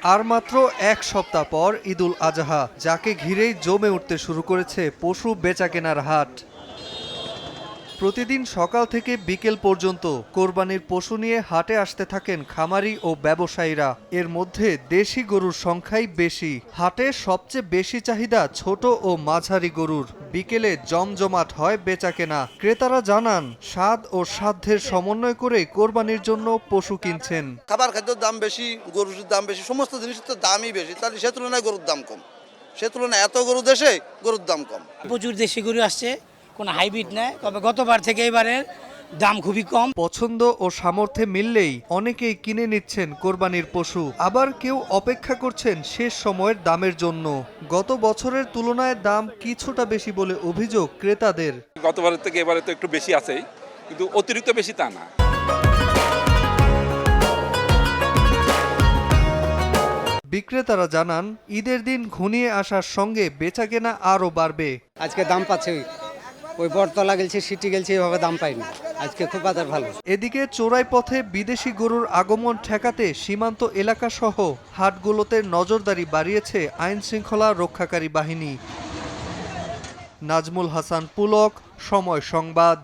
আর মাত্র এক সপ্তাহ পর ঈদুল আজহা, যাকে ঘিরেই জমে উঠতে শুরু করেছে পশু বেচাকেনার হাট। প্রতিদিন সকাল থেকে বিকেল পর্যন্ত কোরবানির পশু নিয়ে হাটে আসতে থাকেন খামারি ও ব্যবসায়ীরা। এর মধ্যে দেশি গরুর সংখ্যাই বেশি। হাটে সবচেয়ে বেশি চাহিদা ছোট ও মাঝারি গরুর। বিকেলে জমজমাট হয় বেচাকেনা। ক্রেতারা জানান, স্বাদ ও সাধ্যের সমন্বয় করে কোরবানির জন্য পশু কিনছেন। খাবার খাদ্যের দাম বেশি, গরুর দাম বেশি, সমস্ত জিনিসের তো দামই বেশি, তাহলে সে তুলনায় গরুর দাম কম। সে তুলনায় এত গরু দেশে, গরুর দাম কম। প্রচুর দেশি গরু আসছে, কোনো হাইব্রিড নেই। তবে গতবার থেকে এবারের দাম খুবই কম। পছন্দ ও সামর্থ্যে মিললেই অনেকেই কিনে নিচ্ছেন কোরবানির পশু। আবার কেউ অপেক্ষা করছেন শেষ সময়ের দামের জন্য। গত বছরের তুলনায় দাম কিছুটা বেশি বলে অভিযোগ ক্রেতাদের। গতবারের থেকে এবারে তো একটু বেশি আছেই, কিন্তু অতিরিক্ত বেশি তা না। বিক্রেতারা জানান, ঈদের দিন ঘনিয়ে আসার সঙ্গে বেচাকেনা আরও বাড়বে। আজকে দাম পাচ্ছে, ওই বটতলা গেছে, সিটি গেছে, এভাবে দাম পাইনি। আজকে খুব বাজার ভালো। এদিকে চোরাই পথে বিদেশি গরুর আগমন ঠেকাতে সীমান্ত এলাকা সহ হাটগুলোতে নজরদারি বাড়িয়েছে আইন শৃঙ্খলা রক্ষাকারী বাহিনী। নাজমুল হাসান পুলক, সময় সংবাদ।